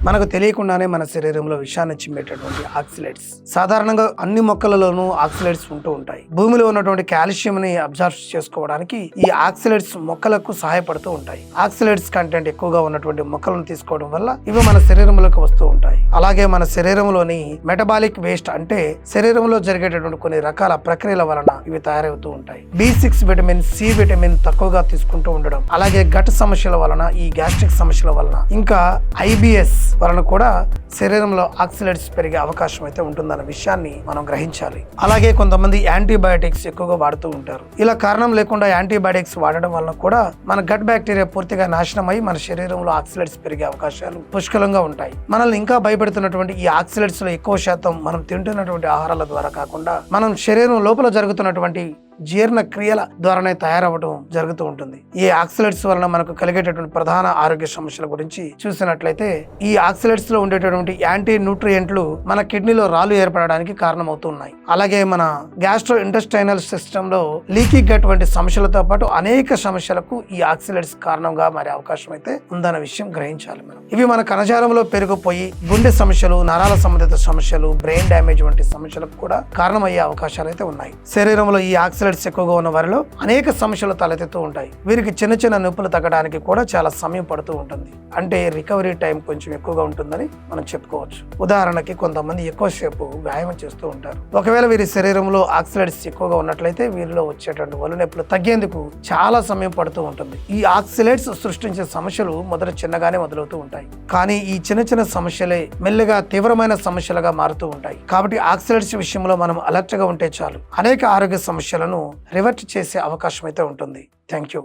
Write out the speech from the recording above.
మనకు తెలియకుండానే మన శరీరంలో విషాన్ని చిమ్మేటటువంటి ఆక్సిలేట్స్. సాధారణంగా అన్ని మొక్కలలోనూ ఆక్సిలేట్స్ ఉంటూ ఉంటాయి. భూమిలో ఉన్నటువంటి కాల్షియం ని అబ్జర్వ్ చేసుకోవడానికి ఈ ఆక్సిలేట్స్ మొక్కలకు సహాయపడుతూ ఉంటాయి. ఆక్సిలేట్స్ కంటెంట్ ఎక్కువగా ఉన్నటువంటి మొక్కలను తీసుకోవడం వల్ల ఇవి మన శరీరంలోకి వస్తూ ఉంటాయి. అలాగే మన శరీరంలోని మెటబాలిక్ వేస్ట్ అంటే శరీరంలో జరిగేటటువంటి కొన్ని రకాల ప్రక్రియల వలన ఇవి తయారవుతూ ఉంటాయి. B6 విటమిన్, సి విటమిన్ తక్కువగా తీసుకుంటూ ఉండడం, అలాగే గట్ సమస్యల వలన, ఈ గ్యాస్ట్రిక్ సమస్యల వలన, ఇంకా IBS వలన కూడా శరీరంలో ఆక్సిలేట్స్ పెరిగే అవకాశం అయితే ఉంటుందన్న విషయాన్ని మనం గ్రహించాలి. అలాగే కొంతమంది యాంటీబయాటిక్స్ ఎక్కువగా వాడుతూ ఉంటారు. ఇలా కారణం లేకుండా యాంటీబయాటిక్స్ వాడడం వలన కూడా మన గట్ బ్యాక్టీరియా పూర్తిగా నాశనం అయి మన శరీరంలో ఆక్సిలేట్స్ పెరిగే అవకాశాలు పుష్కలంగా ఉంటాయి. మనల్ని ఇంకా భయపెడుతున్నటువంటి ఈ ఆక్సిలేట్స్ లో ఎక్కువ శాతం మనం తింటున్నటువంటి ఆహారాల ద్వారా కాకుండా మనం శరీరం లోపల జరుగుతున్నటువంటి జీర్ణ క్రియల ద్వారానే తయారవడం జరుగుతూ ఉంటుంది. ఈ ఆక్సిలేట్స్ వలన మనకు కలిగేటటువంటి ప్రధాన ఆరోగ్య సమస్యల గురించి చూసినట్లయితే ఈ ఆక్సిలేట్స్ లో ఉండేటటువంటి యాంటీ న్యూట్రియంట్లు మన కిడ్నీలో రాళ్ళు ఏర్పడడానికి కారణమవుతున్నాయి. అలాగే మన గ్యాస్ట్రో ఇంటెస్టైనల్ సిస్టమ్ లో లీకీ గట్ వంటి సమస్యలతో పాటు అనేక సమస్యలకు ఈ ఆక్సిలేట్స్ కారణంగా మారే అవకాశం అయితే ఉందన్న విషయం గ్రహించాలి మనం. ఇవి మన కణజాలంలో పెరిగిపోయి గుండె సమస్యలు, నరాల సంబంధిత సమస్యలు, బ్రెయిన్ డ్యామేజ్ వంటి సమస్యలకు కూడా కారణమయ్యే అవకాశాలు అయితే ఉన్నాయి. శరీరంలో ఈ ఆక్సిలేట్స్ ఎక్కువగా ఉన్న వారిలో అనేక సమస్యలు తలెత్తుతూ ఉంటాయి. వీరికి చిన్న చిన్న నొప్పులు తగ్గడానికి కూడా చాలా సమయం పడుతూ ఉంటుంది. అంటే రికవరీ టైం కొంచెం ఎక్కువగా ఉంటుందని మనం చెప్పుకోవచ్చు. ఉదాహరణకి కొంతమంది ఎక్కువసేపు వ్యాయామం చేస్తూ ఉంటారు. ఒకవేళ వీరి శరీరంలో ఆక్సిలేట్స్ ఎక్కువగా ఉన్నట్లయితే వీరిలో వచ్చేటువంటి ఒళ్ళు నొప్పులు తగ్గేందుకు చాలా సమయం పడుతూ ఉంటుంది. ఈ ఆక్సిలేట్స్ సృష్టించే సమస్యలు మొదట చిన్నగానే మొదలవుతూ ఉంటాయి, కానీ ఈ చిన్న చిన్న సమస్యలే మెల్లగా తీవ్రమైన సమస్యలుగా మారుతూ ఉంటాయి. కాబట్టి ఆక్సిలేట్స్ విషయంలో మనం అలర్ట్ గా ఉంటే చాలు అనేక ఆరోగ్య సమస్యలను రివర్ట్ చేసే అవకాశం అయితే ఉంటుంది. Thank you.